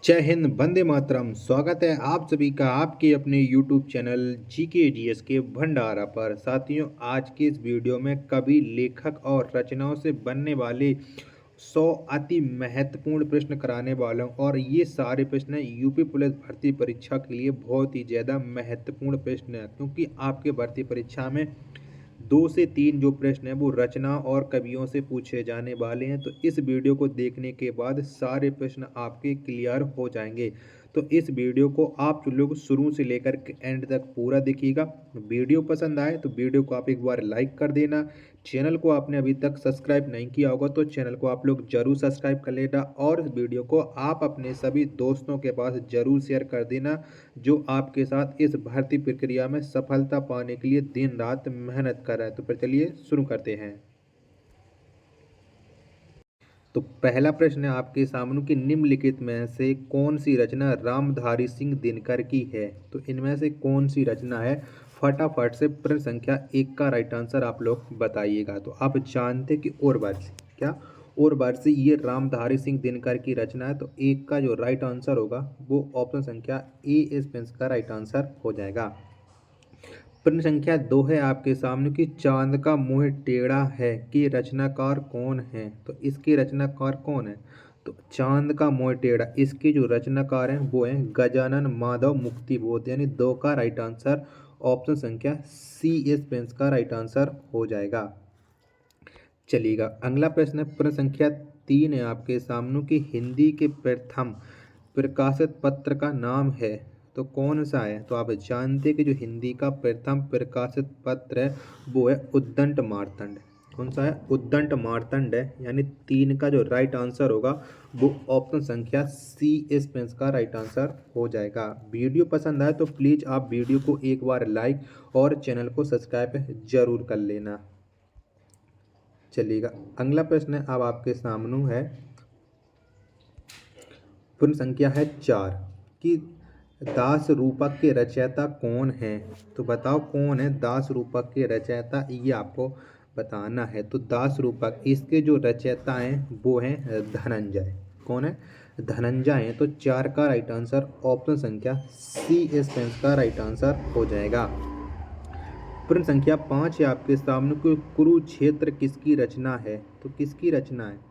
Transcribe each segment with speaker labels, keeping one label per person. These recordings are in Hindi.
Speaker 1: जय हिंद, वंदे मातरम। स्वागत है आप सभी का आपके अपने YouTube चैनल GKDS के भंडारा पर। साथियों, आज की इस वीडियो में कवि, लेखक और रचनाओं से बनने वाले 100 अति महत्वपूर्ण प्रश्न कराने वाला हूं। और ये सारे प्रश्न यूपी पुलिस भर्ती परीक्षा के लिए बहुत ही ज़्यादा महत्वपूर्ण प्रश्न है, क्योंकि आपके भर्ती परीक्षा में 2 से 3 जो प्रश्न हैं वो रचना और कवियों से पूछे जाने वाले हैं। तो इस वीडियो को देखने के बाद सारे प्रश्न आपके क्लियर हो जाएंगे। तो इस वीडियो को आप लोग शुरू से लेकर के एंड तक पूरा देखिएगा। वीडियो पसंद आए तो वीडियो को आप एक बार लाइक कर देना। चैनल को आपने अभी तक सब्सक्राइब नहीं किया होगा तो चैनल को आप लोग जरूर सब्सक्राइब कर लेना, और इस वीडियो को आप अपने सभी दोस्तों के पास जरूर शेयर कर देना जो आपके साथ इस भर्ती प्रक्रिया में सफलता पाने के लिए दिन रात मेहनत कर रहा है। तो फिर चलिए शुरू करते हैं। तो पहला प्रश्न है आपके सामने कि निम्नलिखित में से कौन सी रचना रामधारी सिंह दिनकर की है। तो इनमें से कौन सी रचना है, फटाफट से प्रश्न संख्या 1 का राइट आंसर आप लोग बताइएगा। तो आप जानते कि उर्वशी, क्या उर्वशी ये रामधारी सिंह दिनकर की रचना है। तो 1 का जो राइट आंसर होगा वो ऑप्शन संख्या ए इस प्रश्न का राइट आंसर हो जाएगा। प्रश्न संख्या 2 है आपके सामने कि चांद का मुंह टेढ़ा है कि रचनाकार कौन है। तो इसके रचनाकार कौन है, तो चांद का मुंह टेढ़ा, इसके जो रचनाकार हैं वो हैं गजानन माधव मुक्तिबोध, यानी 2 का राइट आंसर ऑप्शन संख्या सी इस प्रश्न का राइट आंसर हो जाएगा। चलिएगा, अगला प्रश्न है प्रश्न संख्या 3 है आपके सामने कि हिंदी के प्रथम प्रकाशित पत्र का नाम है। तो कौन सा है, तो आप जानते कि जो हिंदी का प्रथम प्रकाशित पत्र है वो है उद्दंड मार्तंड। कौन सा है, उद्दंड मार्तंड है, यानी 3 का जो राइट आंसर होगा वो ऑप्शन संख्या सी इस प्रश्न का राइट आंसर हो जाएगा। वीडियो पसंद आए तो प्लीज़ आप वीडियो को एक बार लाइक और चैनल को सब्सक्राइब जरूर कर लेना। चलिएगा, अगला प्रश्न है अब आपके सामने है प्रश्न संख्या है 4 कि दास रूपक के रचयिता कौन है। तो बताओ कौन है दास रूपक के रचयिता, ये आपको बताना है। तो दास रूपक, इसके जो रचयिता हैं वो हैं धनंजय। कौन है, धनंजय हैं। तो 4 का राइट आंसर ऑप्शन संख्या सी इस प्रश्न का राइट आंसर हो जाएगा। प्रश्न संख्या 5 है आपके सामने कि कुरुक्षेत्र किसकी रचना है। तो किसकी रचना है,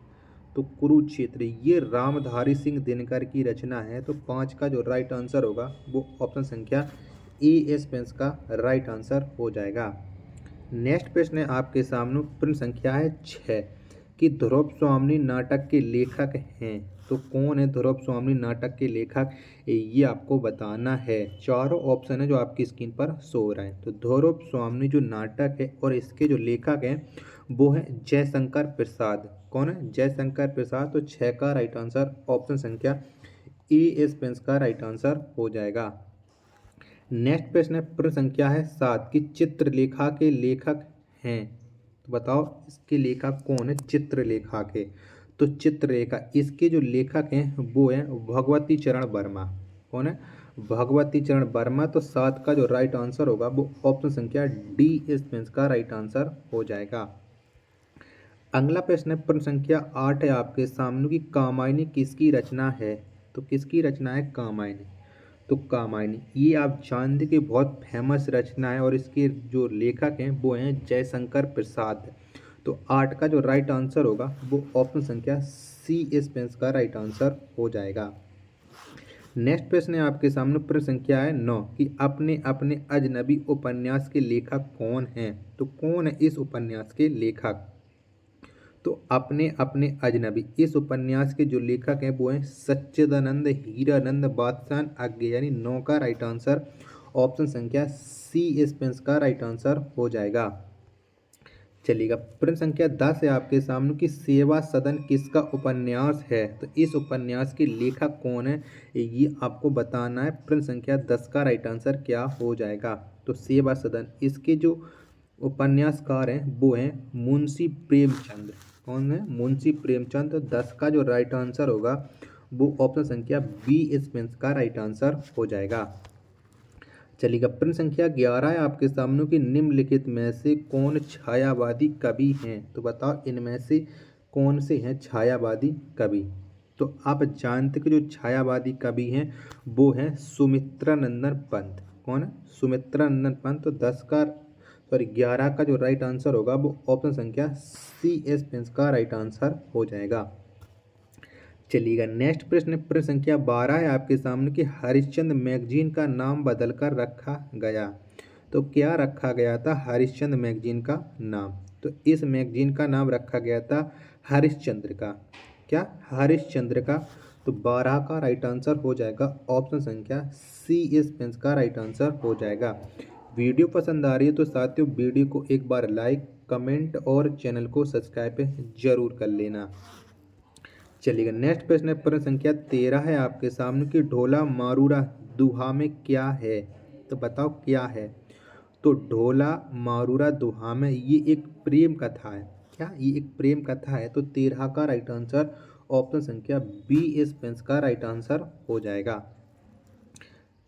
Speaker 1: तो कुरुक्षेत्र ये रामधारी सिंह दिनकर की रचना है। तो 5 का जो राइट आंसर होगा वो ऑप्शन संख्या ए इस प्रश्न का राइट आंसर हो जाएगा। नेक्स्ट प्रश्न है आपके सामने प्रश्न संख्या है 6 कि ध्रुव स्वामी नाटक के लेखक हैं। तो कौन है ध्रुव स्वामी नाटक के लेखक, ये आपको बताना है। चारों ऑप्शन है जो आपकी स्क्रीन पर शो हो रहा है। तो ध्रुव स्वामी जो नाटक है और इसके जो लेखक हैं वो है जयशंकर प्रसाद। कौन है, जयशंकर प्रसाद। तो 6 का राइट आंसर ऑप्शन संख्या ए इस प्रश्न का राइट आंसर हो जाएगा। नेक्स्ट प्रश्न है प्रश्न संख्या है 7 कि चित्रलेखा के लेखक हैं। तो बताओ इसके लेखक कौन है, चित्रलेखा के। तो चित्रलेखा, इसके जो लेखक हैं वो हैं भगवती चरण वर्मा। कौन है, भगवती चरण वर्मा। तो 7 का जो राइट आंसर होगा वो ऑप्शन संख्या डी इस प्रश्न का राइट आंसर हो जाएगा। अगला प्रश्न है प्रश्न संख्या 8 है आपके सामने कि कामायनी किसकी रचना है। तो किसकी रचना है कामायनी, तो कामायनी ये आप जानते कि बहुत फेमस रचना है और इसके जो लेखक हैं वो हैं जयशंकर प्रसाद। तो 8 का जो राइट आंसर होगा वो ऑप्शन संख्या सी इस प्रश्न का राइट आंसर हो जाएगा। नेक्स्ट प्रश्न है आपके सामने प्रश्न संख्या है 9 कि अपने अपने अजनबी उपन्यास के लेखक कौन हैं। तो कौन है इस उपन्यास के लेखक, तो अपने अपने अजनबी इस उपन्यास के जो लेखक हैं वो हैं सच्चिदानंद हीरानंद बादशाह आज्ञे, यानी 9 का राइट आंसर ऑप्शन संख्या सी इस प्रश्न का राइट आंसर हो जाएगा। चलिएगा, प्रश्न संख्या 10 है आपके सामने कि सेवा सदन किसका उपन्यास है। तो इस उपन्यास के लेखक कौन है ये आपको बताना है। प्रश्न संख्या 10 का राइट आंसर क्या हो जाएगा, तो सेवा सदन, इसके जो उपन्यासकार हैं वो हैं मुंशी प्रेमचंद। कौन है, मुंशी प्रेमचंद। 10 का जो राइट आंसर होगा वो ऑप्शन संख्या बी इस प्रश्न का राइट आंसर हो जाएगा। चलिएगा, प्रश्न संख्या 11 है आपके सामने कि निम्नलिखित में से कौन छायावादी कवि हैं। तो बताओ इनमें से कौन से हैं छायावादी कवि। तो आप जानते कि जो छायावादी कवि हैं वो हैं सुमित्रा नंदन पंत। कौन है? सुमित्रा नंदन पंत। तो 11 का जो राइट आंसर होगा वो ऑप्शन संख्या सी एस पेंस का राइट आंसर हो जाएगा। चलिएगा नेक्स्ट प्रश्न, प्रश्न संख्या 12 है आपके सामने कि हरिश्चंद्र मैगजीन का नाम बदलकर रखा गया। तो क्या रखा गया था हरिश्चंद्र मैगजीन का नाम? तो इस मैगजीन का नाम रखा गया था हरिश्चंद्र का। क्या? हरिश्चंद्र का। तो 12 का राइट आंसर हो जाएगा ऑप्शन संख्या सी इस पेंस का राइट आंसर हो जाएगा। वीडियो पसंद आ रही है तो साथियों वीडियो को एक बार लाइक, कमेंट और चैनल को सब्सक्राइब जरूर कर लेना। चलिएगा नेक्स्ट प्रश्न है, प्रश्न संख्या 13 है आपके सामने कि ढोला मारूरा दुहा में क्या है? तो बताओ क्या है? तो ढोला मारूरा दुहा में ये एक प्रेम कथा है। क्या? ये एक प्रेम कथा है। तो 13 का राइट आंसर ऑप्शन संख्या बी इस पेंस का राइट आंसर हो जाएगा।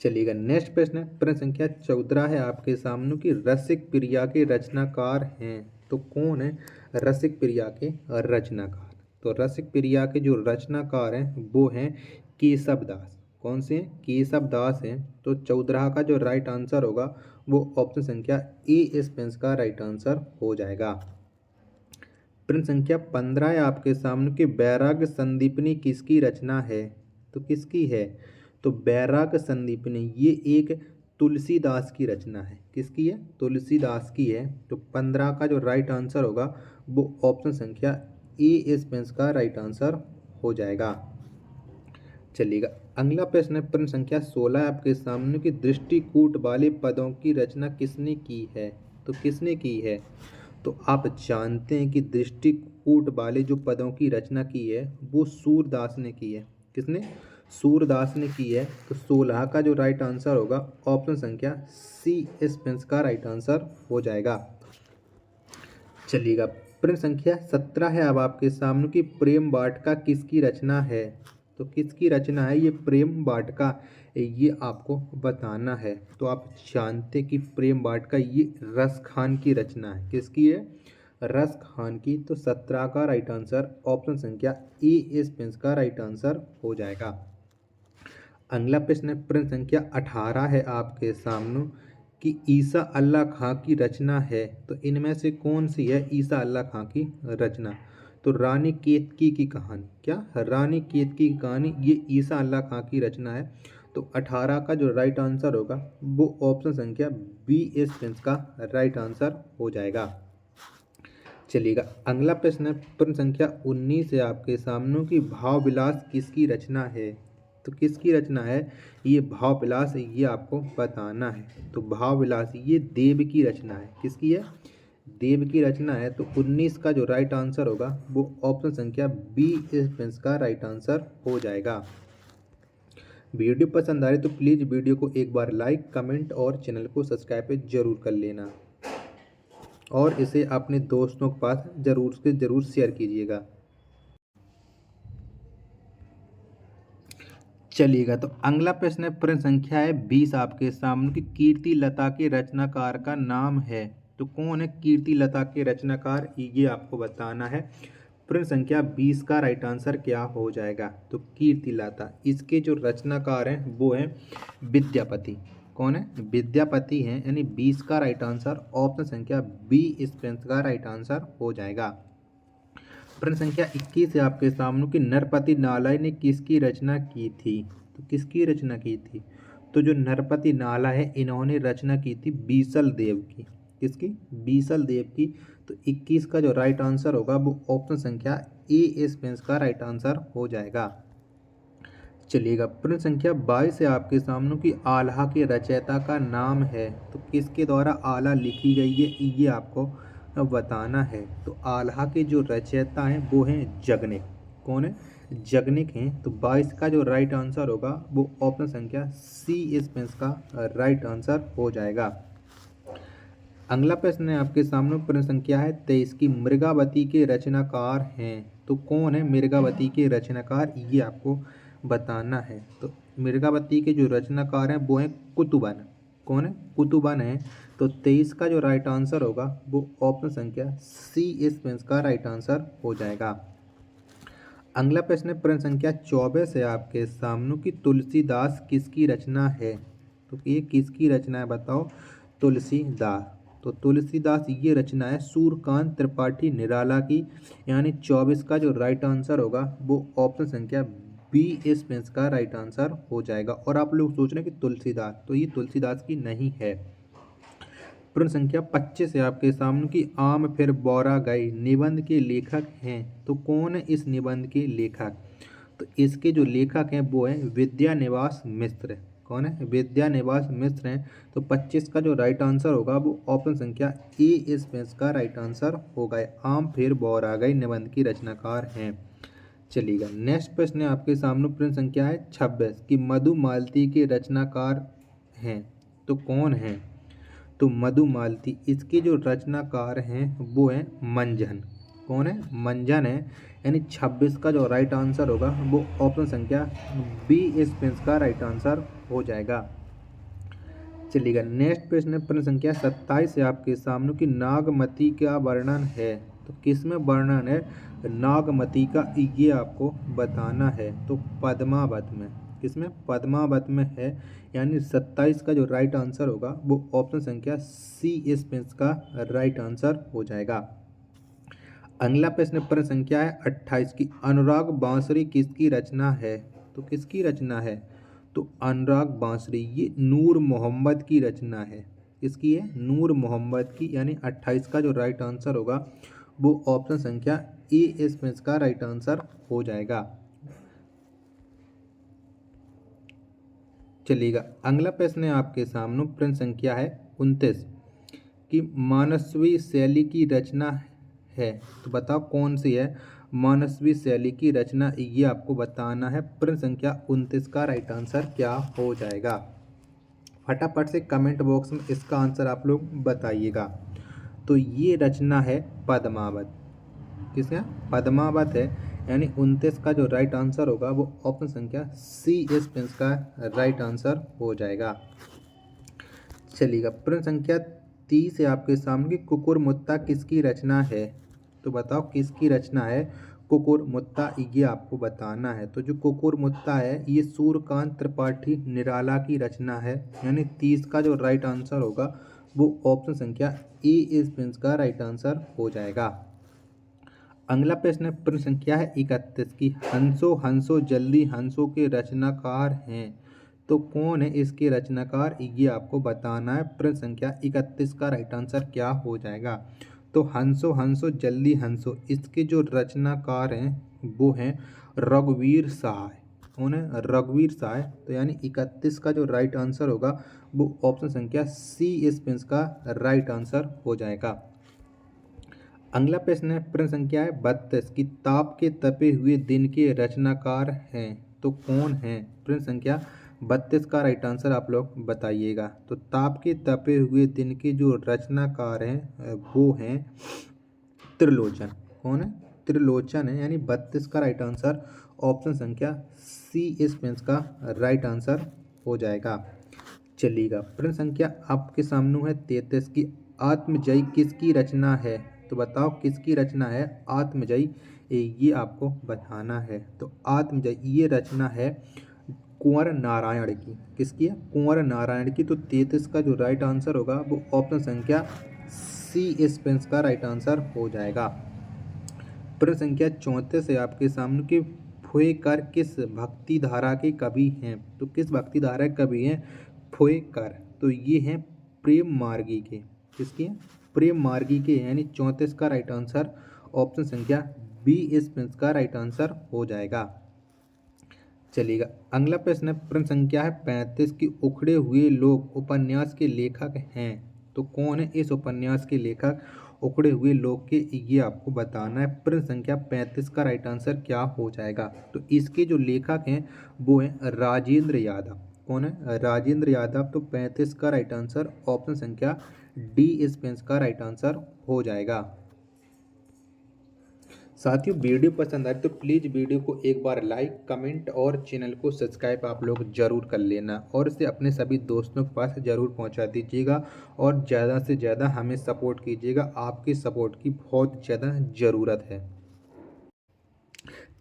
Speaker 1: चलिएगा नेक्स्ट प्रश्न है, प्रश्न संख्या 14 है आपके सामने कि रसिक प्रिया के रचनाकार हैं। तो कौन है रसिक प्रिया के रचनाकार? तो रसिक प्रिया के जो रचनाकार हैं वो हैं केशव दास। कौन से हैं? केशव दास हैं। तो 14 का जो राइट आंसर होगा वो ऑप्शन संख्या ए इस पेंस का राइट आंसर हो जाएगा। प्रश्न संख्या 15 है आपके सामने कि बैराग संदीपनी किसकी रचना है? तो किसकी है? तो बैराग संदीपनी ये एक तुलसीदास की रचना है। किसकी है? तुलसीदास की है। तो 15 का जो राइट आंसर होगा वो ऑप्शन संख्या ए इस पेंस का राइट आंसर हो जाएगा। चलिएगा अगला प्रश्न है, प्रश्न संख्या 16 आपके सामने कि दृष्टिकूट वाले पदों की रचना किसने की है? तो किसने की है? तो आप जानते हैं कि दृष्टिकूट वाले जो पदों की रचना की है वो सूरदास ने की है। किसने? सूरदास ने की है। तो 16 का जो राइट आंसर होगा ऑप्शन संख्या सी इस पेंस का राइट आंसर हो जाएगा। चलिएगा प्रश्न संख्या 17 है अब आपके सामने कि प्रेम वाटिका किसकी रचना है? तो किसकी रचना है ये प्रेम वाटिका? ये आपको बताना है। तो आप जानते कि प्रेम वाटिका ये रस खान की रचना है। किसकी है? रस खान की। तो 17 का राइट आंसर ऑप्शन संख्या ए इस पेंस का राइट आंसर हो जाएगा। अगला प्रश्न है, प्रश्न संख्या 18 है आपके सामने कि ईसा अल्लाह खां की रचना है। तो इनमें से कौन सी है ईसा अल्लाह खां की रचना? तो रानी केतकी की कहानी। क्या? रानी केतकी की कहानी ये ईसा अल्लाह खां की रचना है। तो 18 का जो राइट आंसर होगा वो ऑप्शन संख्या बी इस पेंस का राइट आंसर हो जाएगा। चलिएगा अगला प्रश्न है, प्रश्न संख्या 19 है आपके सामने कि भाव विलास किसकी रचना है? तो किसकी रचना है ये भाव विलास? ये आपको बताना है। तो भाव विलास ये देव की रचना है। किसकी है? देव की रचना है। तो 19 का जो राइट आंसर होगा वो ऑप्शन संख्या बी इस पेंस का राइट आंसर हो जाएगा। वीडियो पसंद आ रही तो प्लीज़ वीडियो को एक बार लाइक, कमेंट और चैनल को सब्सक्राइब जरूर कर लेना और इसे अपने दोस्तों के पास ज़रूर से ज़रूर शेयर कीजिएगा। चलिएगा तो अगला प्रश्न है, प्रश्न संख्या है 20 आपके सामने कि कीर्ति लता के रचनाकार का नाम है। तो कौन है कीर्ति लता के रचनाकार? ये आपको बताना है। प्रश्न संख्या 20 का राइट आंसर क्या हो जाएगा? तो कीर्ति लता, इसके जो रचनाकार हैं वो हैं विद्यापति। कौन है? विद्यापति हैं। यानी 20 का राइट आंसर ऑप्शन संख्या बी इस प्रश्न का राइट आंसर हो जाएगा। प्रश्न संख्या 21 है आपके सामने कि नरपति नालय ने किसकी रचना की थी? तो किसकी रचना की थी? तो जो नरपति नाला है इन्होंने रचना की थी बीसल देव की। किसकी? बीसल देव की। तो 21 का जो राइट आंसर होगा वो ऑप्शन संख्या ए इस पेंस का राइट आंसर हो जाएगा। चलिएगा प्रश्न संख्या 22 है आपके सामने कि आल्हा के रचयिता का नाम है। तो किसके द्वारा आल्हा लिखी गई है ये आपको बताना है। तो आल्हा के जो रचयिता हैं वो हैं जगनिक। कौन है? जगनिक हैं। तो 22 का जो राइट आंसर होगा वो ऑप्शन संख्या सी इस पेंस का राइट आंसर हो जाएगा। अगला प्रश्न है आपके सामने, प्रश्न संख्या है 23 की मृगावती के रचनाकार हैं। तो कौन है मृगावती के रचनाकार ये आपको बताना है। तो मृगावती के जो रचनाकार हैं वो हैं कुतुबन। कौन है? कुतुबन है। तो 23 का जो राइट आंसर होगा वो ऑप्शन संख्या सी इस पेंस का राइट आंसर हो जाएगा। अगला प्रश्न है प्रश्न संख्या 24 है आपके सामने कि तुलसीदास किसकी रचना है। तो ये किसकी रचना है बताओ। तुलसीदास। तो तुलसीदास ये रचना है सूर्यकांत त्रिपाठी निराला की। यानी 24 का जो राइट आंसर होगा वो ऑप्शन संख्या बी इस पेंस का राइट आंसर हो जाएगा। और आप लोग सोच रहे हैं कि तुलसीदास, तो ये तुलसीदास की नहीं है। प्रश्न संख्या 25 है आपके सामने कि आम फिर बौरा गए निबंध के लेखक हैं। तो कौन है इस निबंध के लेखक। तो इसके जो लेखक हैं वो हैं विद्यानिवास मिश्र। कौन है विद्यानिवास मिश्र हैं। तो 25 का जो राइट आंसर होगा वो ऑप्शन संख्या ए इस पेंस का राइट आंसर होगा। आम फिर बौरा गए निबंध की रचनाकार हैं। चलिएगा नेक्स्ट प्रश्न है आपके सामने। प्रश्न संख्या है 26 कि मधुमालती के रचनाकार हैं। तो कौन हैं। तो मधुमालती इसके जो रचनाकार हैं वो हैं मंजन। कौन है मंजन है। यानी 26 का जो राइट आंसर होगा वो ऑप्शन संख्या बी इस पेंस का राइट आंसर हो जाएगा। चलिएगा नेक्स्ट प्रश्न है प्रश्न संख्या 27 है आपके सामने कि नागमती का वर्णन है। तो किसमें वर्णन है नागमती का ये आपको बताना है। तो पद्मावत में। किसमें पद्मावत में है। यानी 27 का जो राइट आंसर होगा वो ऑप्शन संख्या सी इस पेंस का राइट आंसर हो जाएगा। अगला प्रश्न प्रश्न संख्या है 28 की अनुराग बांसुरी किसकी रचना है। तो किसकी रचना है। तो अनुराग बांसुरी ये नूर मोहम्मद की रचना है। किसकी है नूर मोहम्मद की। यानी 28 का जो राइट आंसर होगा वो ऑप्शन संख्या ए इस पेंस का राइट आंसर हो जाएगा। चलिएगा अगला प्रश्न है आपके सामने। प्रश्न संख्या है 29 कि मानसवी शैली की रचना है। तो बताओ कौन सी है मानसवी शैली की रचना ये आपको बताना है। प्रश्न संख्या 29 का राइट आंसर क्या हो जाएगा। फटाफट से कमेंट बॉक्स में इसका आंसर आप लोग बताइएगा। तो ये रचना है पद्मावत। किसका पद्मावत है। यानी 29 का जो राइट आंसर होगा वो ऑप्शन संख्या सी इस पेंस का राइट आंसर हो जाएगा। चलिएगा प्रश्न संख्या 30 है आपके सामने कि कुकुरमुत्ता किसकी रचना है। तो बताओ किसकी रचना है कुकुरमुत्ता ये आपको बताना है। तो जो कुकुरमुत्ता है ये सूर्यकांत त्रिपाठी निराला की रचना है। यानी 30 का जो राइट आंसर होगा वो ऑप्शन संख्या ए इस पेंस का राइट आंसर हो जाएगा। अगला प्रश्न प्रश्न संख्या है 31 की हंसो हंसो जल्दी हंसो के रचनाकार हैं। तो कौन है इसके रचनाकार ये आपको बताना है। प्रश्न संख्या 31 का राइट आंसर क्या हो जाएगा। तो हंसो हंसो जल्दी हंसो इसके जो रचनाकार हैं वो हैं रघुवीर सहाय। कौन है रघुवीर सहाय। तो यानी 31 का जो राइट आंसर होगा वो ऑप्शन संख्या सी इस पेंस का राइट आंसर हो जाएगा। अगला प्रश्न है प्रश्न संख्या है 32 कि ताप के तपे हुए दिन के रचनाकार हैं। तो कौन है प्रश्न संख्या 32 का राइट आंसर आप लोग बताइएगा। तो ताप के तपे हुए दिन के जो रचनाकार हैं वो हैं त्रिलोचन। कौन है त्रिलोचन है। यानी 32 का राइट आंसर ऑप्शन संख्या सी इस पेंस का राइट आंसर हो जाएगा। चलिएगा प्रश्न संख्या आपके सामने है 33 की आत्मजयी किसकी रचना है। तो बताओ किसकी रचना है आत्मजयी ये आपको बताना है। तो आत्मजयी ये रचना है कुंवर नारायण की। किसकी है कुंवर नारायण की। तो 33 का जो राइट आंसर होगा वो ऑप्शन संख्या सी इस पेंस का राइट आंसर हो जाएगा। प्रश्न संख्या 34 है आपके सामने कि फुएकर किस भक्ति धारा के कवि हैं। तो किस भक्ति धारा के कवि हैं फुएकर। तो ये हैं प्रेम मार्गी के। किसके प्रेम मार्गी के। यानी 34 का राइट आंसर ऑप्शन संख्या बी इस पेंस का राइट आंसर हो जाएगा। चलिएगा अगला प्रश्न है प्रश्न संख्या है 35 की उखड़े हुए लोग उपन्यास के लेखक हैं। तो कौन है इस उपन्यास के लेखक उखड़े हुए लोग के ये आपको बताना है। प्रश्न संख्या 35 का राइट आंसर क्या हो जाएगा। तो इसके जो लेखक हैं वो हैं राजेंद्र यादव। कौन है राजेंद्र यादव। तो 35 का राइट आंसर ऑप्शन संख्या डी इस पेंस का राइट आंसर हो जाएगा। साथियों वीडियो पसंद आए तो प्लीज़ वीडियो को एक बार लाइक कमेंट और चैनल को सब्सक्राइब आप लोग ज़रूर कर लेना और इसे अपने सभी दोस्तों के पास ज़रूर पहुंचा दीजिएगा और ज़्यादा से ज़्यादा हमें सपोर्ट कीजिएगा। आपकी सपोर्ट की बहुत ज़्यादा ज़रूरत है।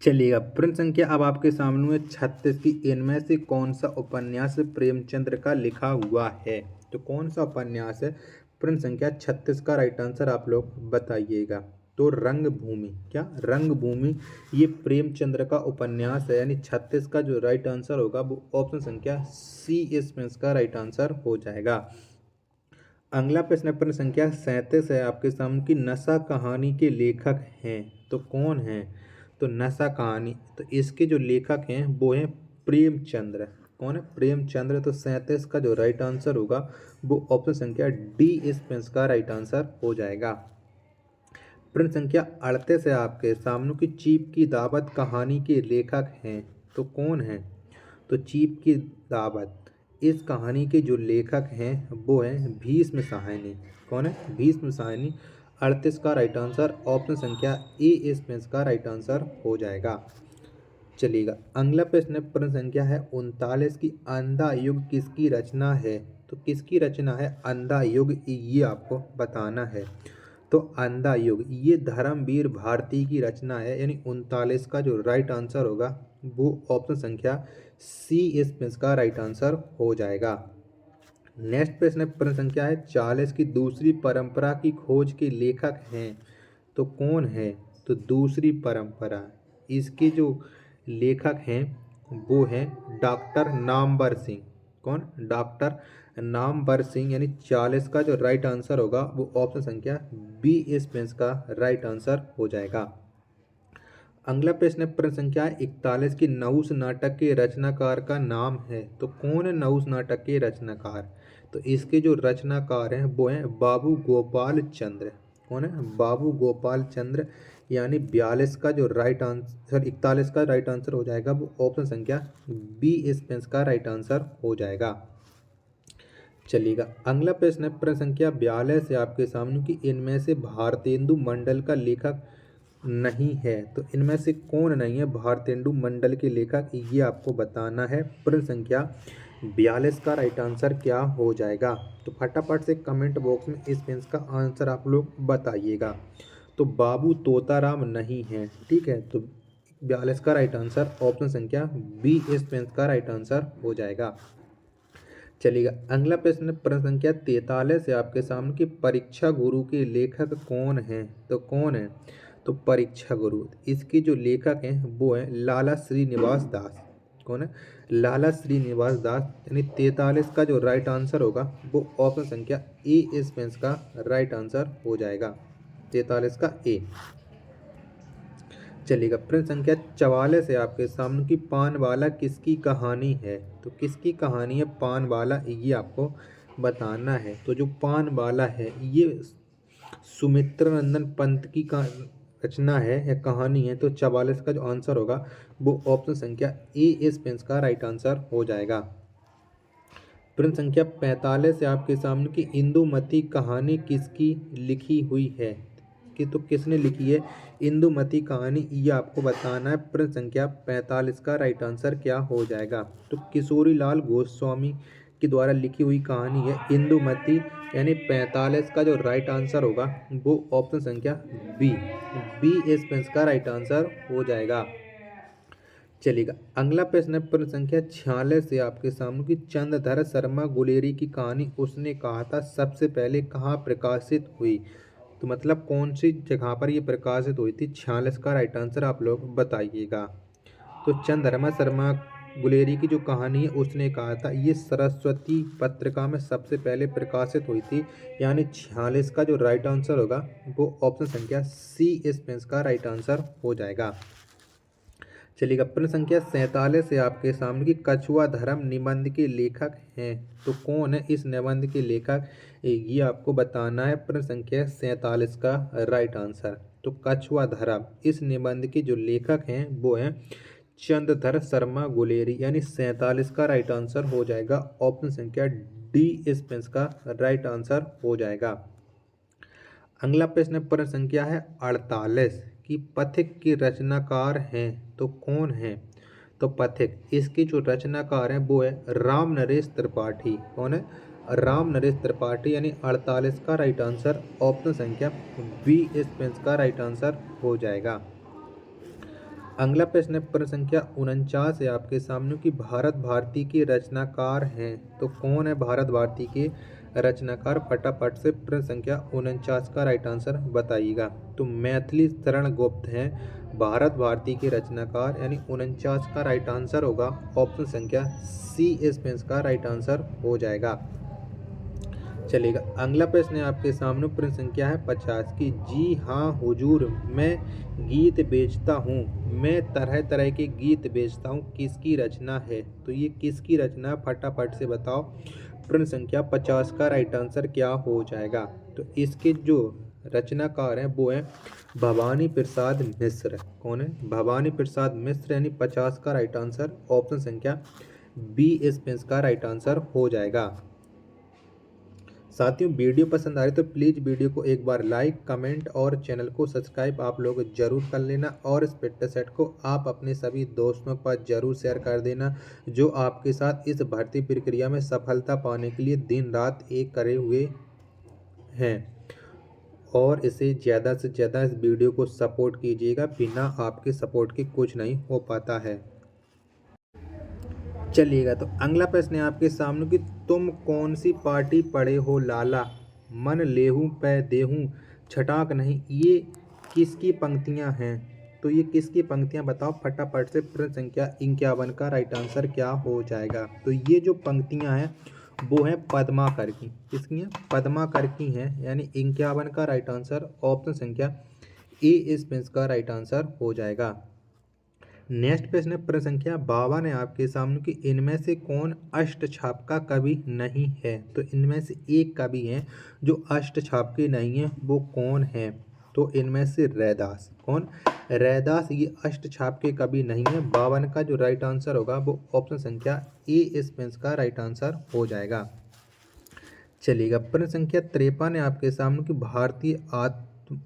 Speaker 1: चलिएगा, प्रश्न संख्या अब आपके सामने है 36 की, इनमें से कौन सा उपन्यास प्रेमचंद्र का लिखा हुआ है। तो कौन सा उपन्यास है, प्रश्न संख्या 36 का राइट आंसर आप लोग बताइएगा। तो रंगभूमि, क्या रंगभूमि ये प्रेमचंद्र का उपन्यास है, यानी 36 का जो राइट आंसर होगा वो ऑप्शन संख्या सी इसमें इसका राइट आंसर हो जाएगा। अगला प्रश्न प्रश्न संख्या 37 है आपके सामने की, नशा कहानी के लेखक हैं तो कौन हैं। तो नशा कहानी, तो इसके जो लेखक हैं वो हैं प्रेमचंद्र। कौन है, प्रेमचंद्र। तो 37 का जो राइट आंसर होगा वो ऑप्शन संख्या डी इसमें का राइट आंसर हो जाएगा। प्रश्न संख्या 38 है आपके सामने की, चीप की दावत कहानी के लेखक हैं तो कौन है। तो चीप की दावत, इस कहानी के जो लेखक हैं वो हैं भीष्म साहनी। कौन है, भीष्म साहनी। 38 का राइट आंसर ऑप्शन संख्या ए इसमें का राइट आंसर हो जाएगा। चलिएगा, अगला प्रश्न प्रश्न संख्या है 39 की, अंधा युग किसकी रचना है। तो किसकी रचना है अंधा युग, ये आपको बताना है। तो अंधा युग ये धर्मवीर भारती की रचना है, यानी 39 का जो राइट आंसर होगा वो ऑप्शन संख्या सी इसमें का राइट आंसर हो जाएगा। नेक्स्ट प्रश्न प्रश्न संख्या है 40 की, दूसरी परंपरा की खोज के लेखक हैं तो कौन है। तो दूसरी परंपरा, इसके जो लेखक हैं वो हैं डॉक्टर नामवर सिंह। कौन, डॉक्टर नामवर सिंह, यानी 40 का जो राइट आंसर होगा वो ऑप्शन संख्या बी इसमें का राइट आंसर हो जाएगा। अगला प्रश्न प्रश्न संख्या 41 की, नहुस नाटक के रचनाकार का नाम है तो कौन है नहुस नाटक के रचनाकार। तो इसके जो रचनाकार हैं वो हैं बाबू गोपाल चंद्र। कौन है, बाबू गोपाल चंद्र, यानी 42 का जो राइट आंसर 41 का राइट आंसर हो जाएगा वो ऑप्शन संख्या बी इसमें का राइट आंसर हो जाएगा। चलिएगा, अगला प्रश्न है प्रश्न संख्या 42 है आपके सामने की, इनमें से भारतेंदु मंडल का लेखक नहीं है तो इनमें से कौन नहीं है भारतेंदु मंडल के लेखक, ये आपको बताना है। प्रश्न संख्या 42 का राइट आंसर क्या हो जाएगा। तो फटाफट से कमेंट बॉक्स में इस पेंस का आंसर आप लोग बताइएगा। तो बाबू तोताराम नहीं है, ठीक है। तो 42 का राइट आंसर ऑप्शन संख्या बी इस पेंस का राइट आंसर हो जाएगा। चलिएगा, अगला प्रश्न प्रश्न संख्या 43 है आपके सामने की, परीक्षा गुरु के लेखक कौन हैं तो कौन है। तो परीक्षा गुरु, इसके जो लेखक हैं वो हैं लाला श्रीनिवास दास। कौन है, लाला श्रीनिवास दास, यानी 43 का जो राइट आंसर होगा वो ऑप्शन संख्या ए इस पेंस का राइट आंसर हो जाएगा, 43 का ए। चलिएगा, प्रश्न संख्या 44 है आपके सामने की, पानवाला किसकी कहानी है। तो किसकी कहानी है पानवाला, ये आपको बताना है। तो जो पानवाला है ये सुमित्रा नंदन पंत की रचना है या कहानी है। तो 44 का जो आंसर होगा वो ऑप्शन संख्या ए इस पेंस का राइट आंसर हो जाएगा। प्रश्न संख्या 45 है आपके सामने की, इंदुमती कहानी किसकी लिखी हुई है। कि तो किसने लिखी है इंदुमती कहानी, ये आपको बताना है। प्रश्न संख्या 45 का राइट आंसर क्या हो जाएगा। तो किशोरी लाल गोस्वामी के द्वारा लिखी हुई कहानी है इंदुमती, यानी 45 का जो राइट आंसर होगा वो ऑप्शन संख्या बी इस पेंस का राइट आंसर हो जाएगा। चलिएगा, अगला प्रश्न है प्रश्न संख्या 46 से आपके सामने की, चंद्रधर शर्मा गुलेरी की कहानी उसने कहा था सबसे पहले कहाँ प्रकाशित हुई। तो मतलब कौन सी जगह पर ये प्रकाशित हुई थी। 46 का राइट आंसर आप लोग बताइएगा। तो चंद्रमा शर्मा गुलेरी की जो कहानी है उसने कहा था, ये सरस्वती पत्रिका में सबसे पहले प्रकाशित हुई थी, यानी 46 का जो राइट आंसर होगा वो ऑप्शन संख्या सी इस पेंस का राइट आंसर हो जाएगा। चलिएगा, प्रश्न संख्या 47 है आपके सामने की, कछुआ धर्म निबंध के लेखक हैं तो कौन है इस निबंध के लेखक, ये आपको बताना है। प्रश्न संख्या 47 का राइट आंसर। तो कछुआ धर्म इस निबंध के जो लेखक हैं वो हैं चंद्रधर शर्मा गुलेरी, यानी 47 का राइट आंसर हो जाएगा। ऑप्शन संख्या डी इस पेंस का राइट आंसर हो जाएगा। अगला प्रश्न प्रश्न संख्या है 48 कि पथिक के रचनाकार हैं तो कौन है। तो पथिक, इसके जो रचनाकार हैं वो है राम नरेश त्रिपाठी। कौन है, राम नरेश त्रिपाठी, यानी 48 का राइट आंसर ऑप्शन संख्या बी इस पेंस का राइट आंसर हो जाएगा। अगला प्रश्न है प्रश्न संख्या 49 है आपके सामने कि भारत भारती के रचनाकार हैं। तो कौन है भारत भारती के रचनाकार? फटाफट से प्रश्न संख्या 49 का राइट आंसर बताइएगा। तो मैथिली शरण गुप्त हैं भारत भारती के रचनाकार, यानी 49 का राइट आंसर होगा ऑप्शन संख्या सी इसमें का राइट आंसर हो जाएगा। चलेगा, अगला प्रश्न है आपके सामने प्रश्न संख्या है 50 की जी हाँ हुजूर मैं गीत बेचता हूँ, मैं तरह तरह के गीत बेचता हूँ, किसकी रचना है? तो ये किसकी रचना? फटाफट से बताओ। प्रश्न संख्या 50 का राइट आंसर क्या हो जाएगा? तो इसके जो रचनाकार हैं वो हैं भवानी प्रसाद मिश्र। कौन है? भवानी प्रसाद मिश्र, यानी 50 का राइट आंसर ऑप्शन संख्या बी इसका राइट आंसर हो जाएगा। साथियों, वीडियो पसंद आए तो प्लीज़ वीडियो को एक बार लाइक, कमेंट और चैनल को सब्सक्राइब आप लोग जरूर कर लेना और इस पिट्टा सेट को आप अपने सभी दोस्तों पर जरूर शेयर कर देना जो आपके साथ इस भर्ती प्रक्रिया में सफलता पाने के लिए दिन रात एक करे हुए हैं। और इसे ज़्यादा से ज़्यादा इस वीडियो को सपोर्ट कीजिएगा, बिना आपके सपोर्ट के कुछ नहीं हो पाता है। चलिएगा, तो अगला प्रश्न है आपके सामने कि तुम कौन सी पार्टी पढ़े हो लाला, मन लेहूं पै देहूं छटाक नहीं, ये किसकी पंक्तियां हैं? तो ये किसकी पंक्तियां बताओ फटाफट से। प्रश्न संख्या 51 का राइट आंसर क्या हो जाएगा? तो ये जो पंक्तियां हैं वो हैं पद्माकर की। किसकी हैं? पद्माकर की हैं, यानी 51 का राइट आंसर ऑप्शन संख्या ए इसका राइट आंसर हो जाएगा। नेक्स्ट प्रश्न है प्रश्न संख्या 52 है आपके सामने कि इनमें से कौन अष्टछाप का कवि नहीं है? तो इनमें से एक कवि है जो अष्टछाप के नहीं है, वो कौन है? तो इनमें से रैदास। कौन? रैदास ये अष्टछाप के कवि नहीं है। 52 का जो राइट आंसर होगा वो ऑप्शन संख्या ए इसमें का राइट आंसर हो जाएगा। चलिएगा, प्रश्न संख्या 53 है आपके सामने कि भारतीय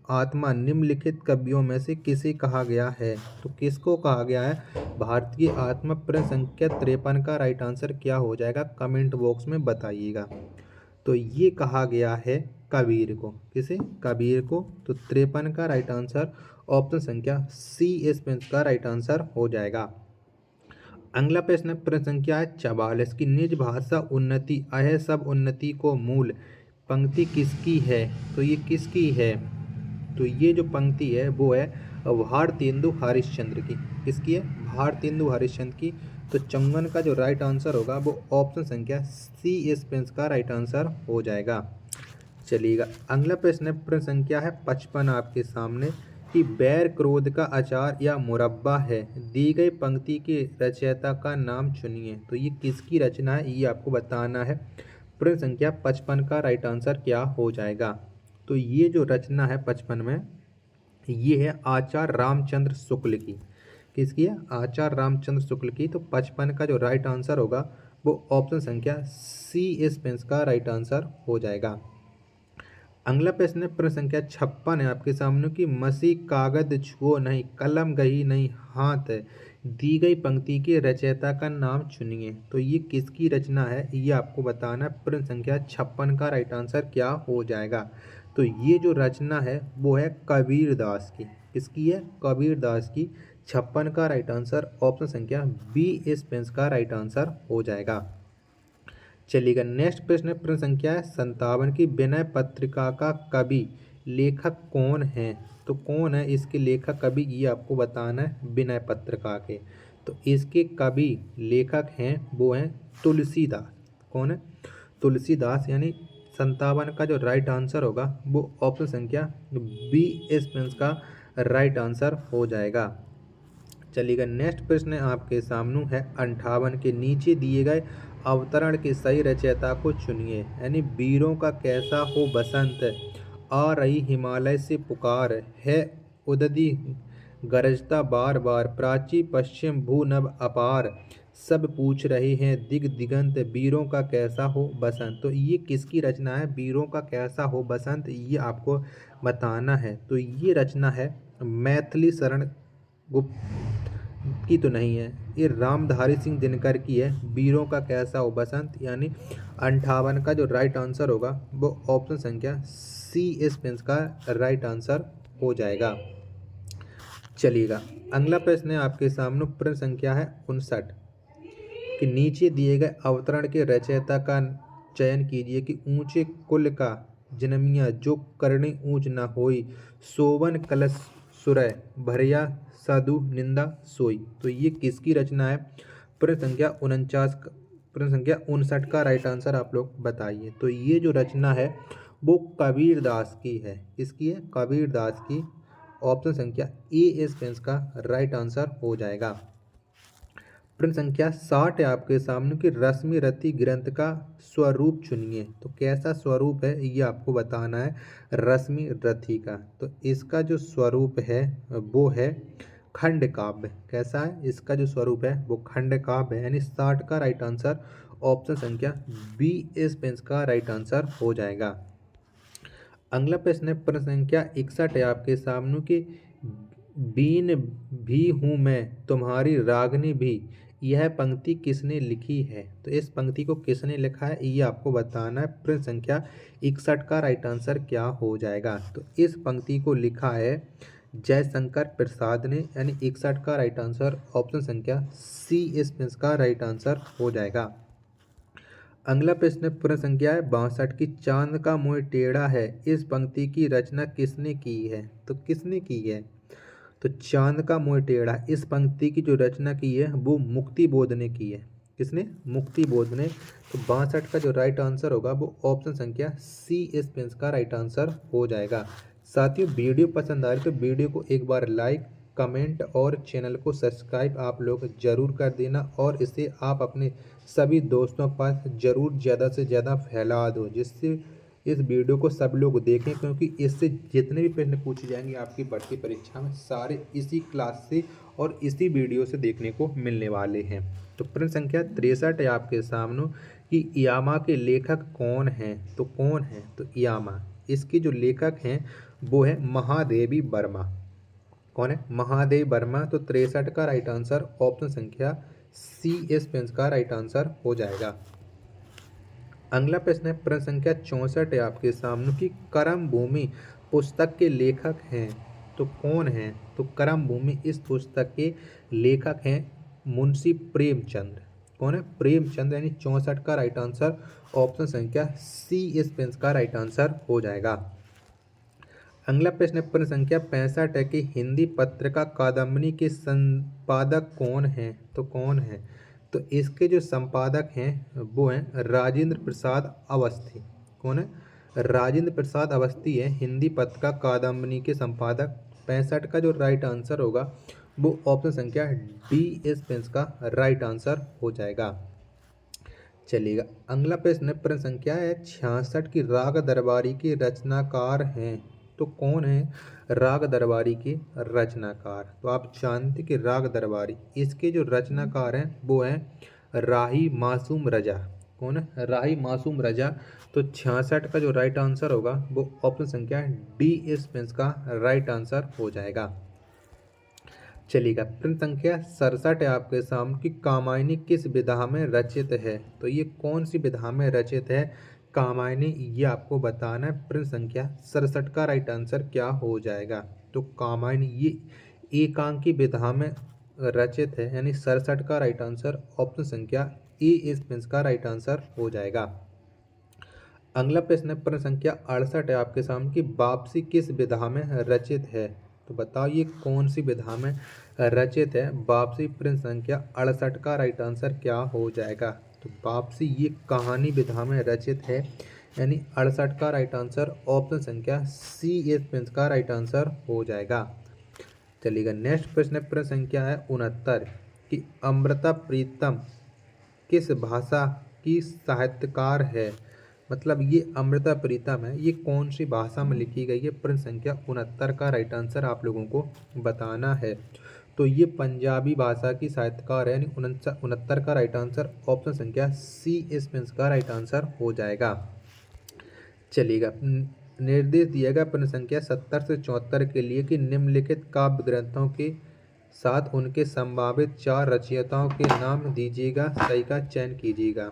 Speaker 1: आत्मा निम्नलिखित कवियों में से किसे कहा गया है? तो किसको कहा गया है भारतीय आत्मा? प्रश्न संख्या 53 का राइट आंसर क्या हो जाएगा? कमेंट बॉक्स में बताइएगा। तो ये कहा गया है कबीर को। किसे? कबीर को। तो 53 का राइट आंसर ऑप्शन संख्या सी इसमें का राइट आंसर हो जाएगा। अगला प्रश्न प्रश्न संख्या 44 की निज भाषा उन्नति अह सब उन्नति को मूल पंक्ति किसकी है? तो ये किसकी है? तो ये जो पंक्ति है वो है भारतेंदु हरिश्चंद्र की। किसकी है? भारतेंदु हरिश्चंद्र की। तो 54 का जो राइट आंसर होगा वो ऑप्शन संख्या सी इसमें का राइट आंसर हो जाएगा। चलिएगा, अगला प्रश्न है प्रश्न संख्या है 55 आपके सामने कि बैर क्रोध का अचार या मुरब्बा है, दी गई पंक्ति के रचयिता का नाम चुनिए। तो ये किसकी रचना है ये आपको बताना है। प्रश्न संख्या 55 का राइट आंसर क्या हो जाएगा? तो ये जो रचना है 55 में ये है आचार्य रामचंद्र शुक्ल की। किसकी है? आचार्य रामचंद्र शुक्ल की। तो 55 का जो राइट आंसर होगा वो ऑप्शन संख्या सी इसमें का राइट आंसर हो जाएगा। अगला प्रश्न है प्रश्न संख्या 56 है आपके सामने कि मसी कागज छुओ नहीं, कलम गही नहीं हाथ, दी गई पंक्ति के रचयिता का नाम चुनिए। तो ये किसकी रचना है ये आपको बताना है। प्रश्न संख्या 56 का राइट आंसर क्या हो जाएगा? तो ये जो रचना है वो है कबीर दास की। किसकी है? कबीर दास की। 56 का राइट आंसर ऑप्शन संख्या बी इसमें का राइट आंसर हो जाएगा। चलिएगा, नेक्स्ट प्रश्न है प्रश्न संख्या 57 की विनय पत्रिका का कवि लेखक कौन है? तो कौन है इसके लेखक कवि ये आपको बताना है विनय पत्रिका के। तो इसके कवि लेखक हैं वो हैं तुलसीदास। कौन है? तुलसीदास, यानी 57 का जो राइट आंसर होगा वो ऑप्शन संख्या बी इसमें का राइट आंसर हो जाएगा। चलिएगा, नेक्स्ट प्रश्न आपके सामने है 58 के नीचे दिए गए अवतरण के सही रचयिता को चुनिए, यानी वीरों का कैसा हो बसंत, आ रही हिमालय से पुकार है उददी गरजता बार बार, प्राची पश्चिम भू नभ अपार, सब पूछ रहे हैं दिग दिगंत, वीरों का कैसा हो बसंत। तो ये किसकी रचना है? वीरों का कैसा हो बसंत ये आपको बताना है। तो ये रचना है मैथिली शरण गुप्त की तो नहीं है, ये रामधारी सिंह दिनकर की है। वीरों का कैसा हो बसंत, यानी 58 का जो राइट आंसर होगा वो ऑप्शन संख्या सी इसमें का राइट आंसर हो जाएगा। चलिएगा, अगला प्रश्न है आपके सामने, प्रश्न संख्या है 59 कि नीचे दिए गए अवतरण के रचयिता का चयन कीजिए कि ऊंचे कुल का जन्मिया जो करणी ऊंच न होई, सोवन कलश सुरय भरिया साधु निंदा सोई। तो ये किसकी रचना है? प्रश्न संख्या 49, प्रश्न संख्या 59 का राइट आंसर आप लोग बताइए। तो ये जो रचना है वो कबीर दास की है। किसकी है? कबीर दास की। ऑप्शन संख्या ए इसका राइट आंसर हो जाएगा। प्रश्न संख्या 60 है आपके सामने कि रश्मि रति ग्रंथ का स्वरूप चुनिए। तो कैसा स्वरूप है ये आपको बताना है, रश्मि रति का। तो इसका जो स्वरूप है वो है खंड काव्य। कैसा है? इसका जो स्वरूप है वो खंड काव्य है, यानी 60 का राइट आंसर ऑप्शन संख्या बी इस का राइट आंसर हो जाएगा। अगला प्रश्न है प्रश्न संख्या 61 है आपके सामने कि बीन भी हूँ मैं तुम्हारी रागनी भी, यह पंक्ति किसने लिखी है? तो इस पंक्ति को किसने लिखा है ये आपको बताना है। प्रश्न संख्या 61 का राइट आंसर क्या हो जाएगा? तो इस पंक्ति को लिखा है जयशंकर प्रसाद ने, यानी 61 का राइट आंसर ऑप्शन संख्या सी इसका राइट आंसर हो जाएगा। अगला प्रश्न प्रश्न संख्या है 62 की चांद का मुंह टेढ़ा है, इस पंक्ति की रचना किसने की है? तो किसने की है? तो चांद का मुंह टेढ़ा, इस पंक्ति की जो रचना की है वो मुक्ति बोध ने की है। किसने? मुक्ति बोध ने। तो 62 का जो राइट आंसर होगा वो ऑप्शन संख्या सी इस का राइट आंसर हो जाएगा। साथियों, वीडियो पसंद आ रही तो वीडियो को एक बार लाइक, कमेंट और चैनल को सब्सक्राइब आप लोग ज़रूर कर देना, और इसे आप अपने सभी दोस्तों के पास ज़रूर ज़्यादा से ज़्यादा फैला दो, जिससे इस वीडियो को सब लोग देखें, क्योंकि इससे जितने भी प्रश्न पूछे जाएंगे आपकी बढ़ती परीक्षा में सारे इसी क्लास से और इसी वीडियो से देखने को मिलने वाले हैं। तो प्रश्न संख्या 63 है आपके सामने कि यामा के लेखक कौन हैं? तो कौन है? तो यामा, इसके जो लेखक हैं वो है महादेवी वर्मा। कौन है? महादेव वर्मा। तो 63 का राइट आंसर ऑप्शन संख्या सी इस का राइट आंसर हो जाएगा। अगला प्रश्न है प्रश्न संख्या 64 है आपके सामने कि करम भूमि पुस्तक के लेखक हैं। तो कौन है? तो करम भूमि इस पुस्तक के लेखक हैं मुंशी प्रेमचंद। कौन है? प्रेमचंद, यानी 64 का राइट आंसर ऑप्शन संख्या सी इस का राइट आंसर हो जाएगा। अगला प्रश्न है प्रश्न संख्या 65 है कि हिंदी पत्रिका कादम्बनी के संपादक कौन हैं? तो कौन है? तो इसके जो संपादक हैं वो हैं राजेंद्र प्रसाद अवस्थी। कौन है? राजेंद्र प्रसाद अवस्थी है हिंदी पत्रिका कादम्बनी के संपादक। 65 का जो राइट आंसर होगा वो ऑप्शन संख्या डी इस का राइट आंसर हो जाएगा। चलिएगा, अगला प्रश्न है प्रश्न संख्या है 66 की राग दरबारी के रचनाकार हैं। तो कौन है राग दरबारी के रचनाकार? तो आप जानते कि राग दरबारी, इसके जो रचनाकार हैं वो हैं राही मासूम रजा। कौन है? राही मासूम रजा। तो 66 का जो राइट आंसर होगा वो ऑप्शन संख्या डी इस का राइट आंसर हो जाएगा। चलिएगा, प्रश्न संख्या 67 है आपके सामने कि कामायनी किस विधा में रचित है? तो ये कौन सी विधा में रचित है कामायनी, ये आपको बताना है। प्रश्न संख्या 67 का राइट आंसर क्या हो जाएगा? तो कामायनी ये एकांकी विधा में रचित है, यानी 67 का राइट आंसर ऑप्शन संख्या ए इस का राइट आंसर हो जाएगा। अगला प्रश्न है प्रश्न संख्या 68 है आपके सामने कि वापसी किस विधा में रचित है? तो बताओ ये कौन सी विधा में रचित है वापसी? प्रश्न संख्या 68 का राइट आंसर क्या हो जाएगा? तो वापसी ये कहानी विधा में रचित है, यानी 68 का राइट आंसर ऑप्शन संख्या सी इस का राइट आंसर हो जाएगा। चलिएगा, नेक्स्ट प्रश्न है प्रश्न संख्या है 69 कि अमृता प्रीतम किस भाषा की साहित्यकार है? मतलब ये अमृता प्रीतम है, ये कौन सी भाषा में लिखी गई है? प्रश्न संख्या 69 का राइट आंसर आप लोगों को बताना है। तो ये पंजाबी भाषा की साहित्यकार है, यानी 69 का राइट आंसर ऑप्शन संख्या सी इस का राइट आंसर हो जाएगा। चलिएगा, निर्देश दिया गया प्रश्न संख्या 70 से 74 के लिए कि निम्नलिखित काव्य ग्रंथों के साथ उनके संभावित 4 रचयिताओं के नाम दीजिएगा, सही का चयन कीजिएगा।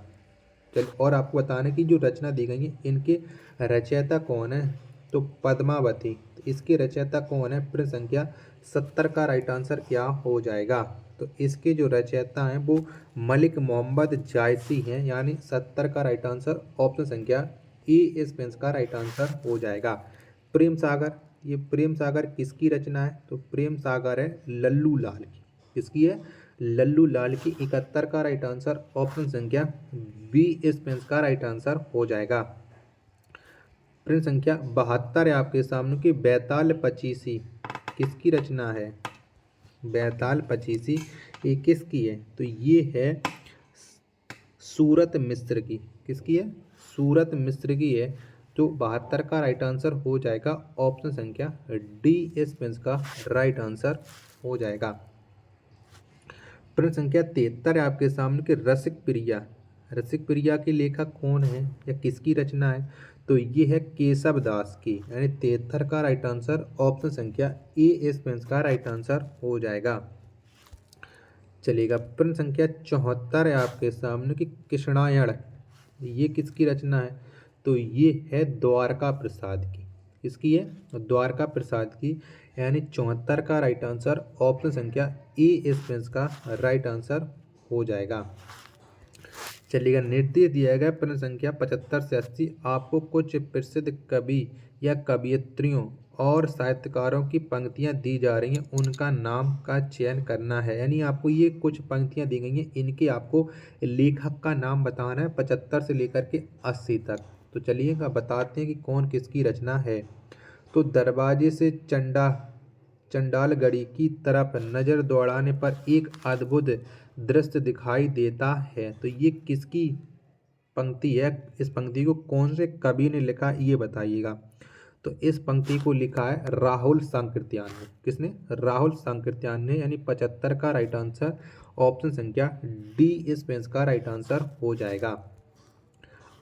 Speaker 1: चलिए, और आपको बताने की जो रचना दी गई है इनके रचयिता कौन है? तो पद्मावती। तो इसके रचयिता कौन है? प्रश्न संख्या 70 का राइट आंसर क्या हो जाएगा? तो इसके जो रचयिता हैं वो मलिक मोहम्मद जायसी हैं, यानी 70 का राइट आंसर ऑप्शन संख्या ए इस पेंस का राइट आंसर हो जाएगा। प्रेम सागर, ये प्रेम सागर किसकी रचना है? तो प्रेम सागर है लल्लू लाल की। किसकी है? लल्लू लाल की। 71 का राइट आंसर ऑप्शन संख्या बी इस पेंस का राइट आंसर हो जाएगा। प्रश्न संख्या 72 है आपके सामने की बैताल पचीसी किसकी रचना है? बैताल पचीसी ये किसकी है? तो ये है सूरत मिस्र की। किसकी है? सूरत मिस्र की है। तो 72 का राइट आंसर हो जाएगा ऑप्शन संख्या डी इस पेंस का राइट आंसर हो जाएगा। प्रश्न संख्या 73 है आपके सामने कि रसिक प्रिया, रसिक प्रिया के लेखक कौन है या किसकी रचना है? तो ये है केशव दास की, यानी 73 का राइट आंसर ऑप्शन संख्या ए इस पेंस का राइट आंसर हो जाएगा। चलिएगा प्रश्न संख्या 74 है आपके सामने कि कृष्णायण ये किसकी रचना है? तो ये है द्वारका प्रसाद की। किसकी है? द्वारका प्रसाद की, यानी 74 का राइट आंसर ऑप्शन संख्या ए इस पेंस का राइट आंसर हो जाएगा। चलिएगा निर्देश दिया गया प्रश्न संख्या 75 से 80 आपको कुछ प्रसिद्ध कवि या कवियत्रियों और साहित्यकारों की पंक्तियां दी जा रही हैं, उनका नाम का चयन करना है। यानी आपको ये कुछ पंक्तियां दी गई हैं, इनके आपको लेखक का नाम बताना है 75 से लेकर के 80 तक। तो चलिएगा बताते हैं कि कौन किसकी रचना है। तो दरवाजे से चंडालगढ़ी की तरफ नज़र दौड़ाने पर एक अद्भुत दृश्य दिखाई देता है। तो ये किसकी पंक्ति है? इस पंक्ति को कौन से कवि ने लिखा ये बताइएगा। तो इस पंक्ति को लिखा है राहुल सांकृत्यायन ने। किसने? राहुल सांकृत्यायन ने, यानी 75 का राइट आंसर ऑप्शन संख्या डी इस पेंस का राइट आंसर हो जाएगा।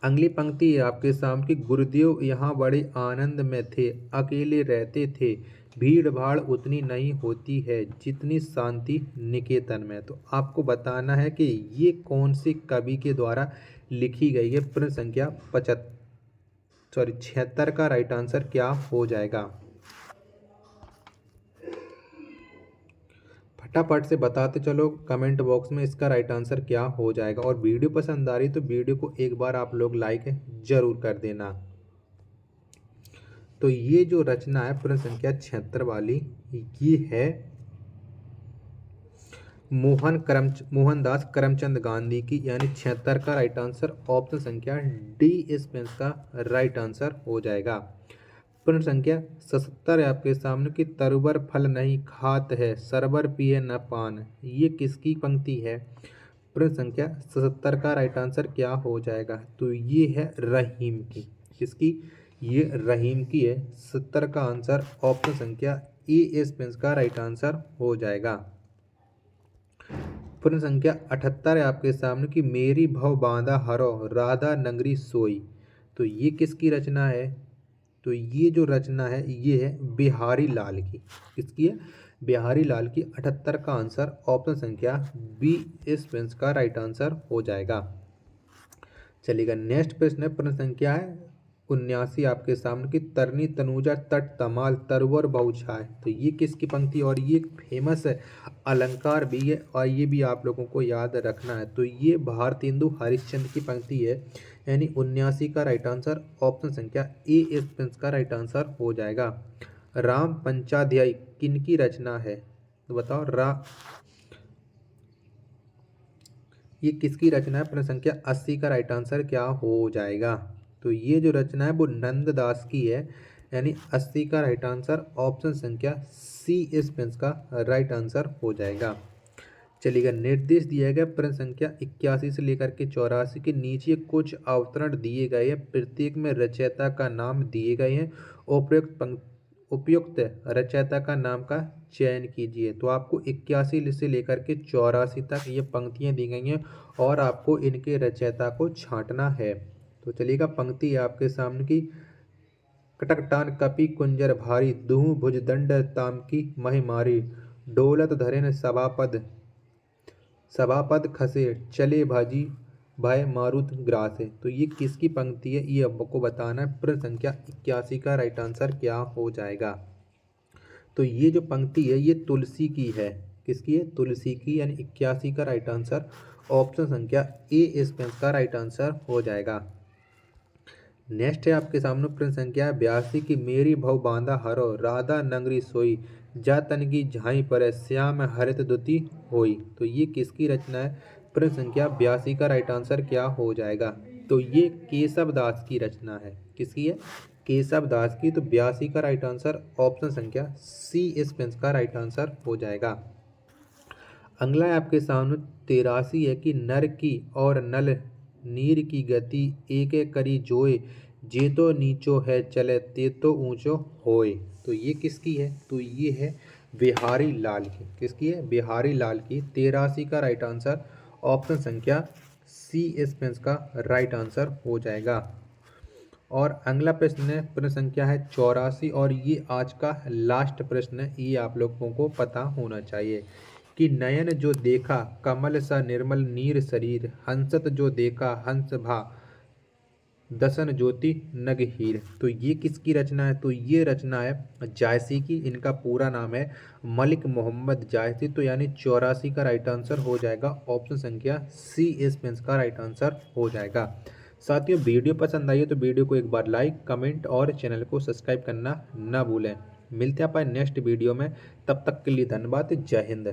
Speaker 1: अगली पंक्ति है आपके सामने कि गुरुदेव यहाँ बड़े आनंद में थे, अकेले रहते थे, भीड़ भाड़ उतनी नहीं होती है जितनी शांति निकेतन में। तो आपको बताना है कि ये कौन से कवि के द्वारा लिखी गई है। प्रश्न संख्या 76 का राइट आंसर क्या हो जाएगा? फटाफट से बताते चलो कमेंट बॉक्स में इसका राइट आंसर क्या हो जाएगा। और वीडियो पसंद आ रही तो वीडियो को एक बार आप लोग लाइक जरूर कर देना। तो ये जो रचना है प्रश्न संख्या 76 वाली, ये है मोहनदास करमचंद गांधी की, यानी 76 का राइट आंसर ऑप्शन संख्या डी इस पेंस का राइट आंसर हो जाएगा। प्रश्न संख्या 77 है आपके सामने कि तरुवर फल नहीं खात है, सरवर पिए न पान, ये किसकी पंक्ति है? प्रश्न संख्या 77 का राइट आंसर क्या हो जाएगा? तो ये है रहीम की। किसकी? ये रहीम की है। 70 का आंसर ऑप्शन संख्या ए इस पेंस का राइट आंसर हो जाएगा। प्रश्न संख्या 78 है आपके सामने कि मेरी भव बांधा हरो राधा नगरी सोई, तो ये किसकी रचना है? तो ये जो रचना है ये है बिहारी लाल की। किसकी है? बिहारी लाल की। 78 का आंसर ऑप्शन संख्या बी इस पेंस का राइट आंसर हो जाएगा। चलिएगा नेक्स्ट प्रश्न है, प्रश्न संख्या है 79 आपके सामने की तरनी तनुजा तट तमाल तरवर बहुछाय, तो ये किसकी पंक्ति? और ये फेमस अलंकार भी है और ये भी आप लोगों को याद रखना है। तो ये भारतेंदु हरिश्चंद्र की पंक्ति है, यानी 79 का राइट आंसर ऑप्शन संख्या ए इस पेंस का राइट आंसर हो जाएगा। राम पंचाध्याय किनकी रचना है? तो बताओ ये किसकी रचना है? प्रश्न संख्या 80 का राइट आंसर क्या हो जाएगा? तो ये जो रचना है वो नंददास की है, यानी 80 का राइट आंसर ऑप्शन संख्या सी इस पेंस का राइट आंसर हो जाएगा। चलिएगा निर्देश दिया गया प्रश्न संख्या 81 से लेकर के 84 के नीचे कुछ अवतरण दिए गए हैं, प्रत्येक में रचयिता का नाम दिए गए हैं, उपयुक्त रचयिता का नाम का चयन कीजिए। तो आपको 81 से लेकर के 84 तक ये पंक्तियां दी गई हैं और आपको इनके रचयिता को छांटना है। तो चलिएगा पंक्ति आपके सामने की कटकटान कपि कुंजर भारी, दुहु भुजदंड तामकी महिमारी, डोलत धरेन सभापद खसे चले भाजी भय मारुत ग्रास है। तो ये किसकी पंक्ति है ये आपको बताना है। प्रश्न संख्या 81 का राइट आंसर क्या हो जाएगा। तो ये जो पंक्ति है ये तुलसी की है। किसकी है? तुलसी की, यानी 81 का राइट आंसर ऑप्शन संख्या ए इस का राइट आंसर हो जाएगा। नेक्स्ट है आपके सामने प्रश्न संख्या 82 की मेरी भव बांधा हरो राधा नगरी सोई जा तन की झाई पर श्याम हरित दुती होई। तो ये किसकी रचना है? प्रश्न संख्या 82 का राइट आंसर क्या हो जाएगा। तो ये केशव दास की रचना है। किसकी है? केशव दास की। तो 82 का राइट आंसर ऑप्शन संख्या सी इस का राइट आंसर हो जाएगा। अगला है आपके सामने 83 है कि नर की और नल नीर की गति एक करी जोए जे तो नीचो है चले ते तो ऊंचो होए। तो ये किसकी है? तो ये है बिहारी लाल की। किसकी है? बिहारी लाल की। 83 का राइट आंसर ऑप्शन संख्या सी इस का राइट आंसर हो जाएगा। और अगला प्रश्न है, प्रश्न संख्या है 84 और ये आज का लास्ट प्रश्न है। ये आप लोगों को पता होना चाहिए कि नयन जो देखा कमल सा निर्मल नीर शरीर हंसत जो देखा हंस भा दसन ज्योति नगहीर। तो ये किसकी रचना है? तो ये रचना है जायसी की। इनका पूरा नाम है मलिक मोहम्मद जायसी। तो यानी 84 का राइट आंसर हो जाएगा ऑप्शन संख्या सी इस का राइट आंसर हो जाएगा। साथियों वीडियो पसंद आई है तो वीडियो को एक बार लाइक कमेंट और चैनल को सब्सक्राइब करना ना भूलें। मिलते हैं अपन नेक्स्ट वीडियो में, तब तक के लिए धन्यवाद। जय हिंद।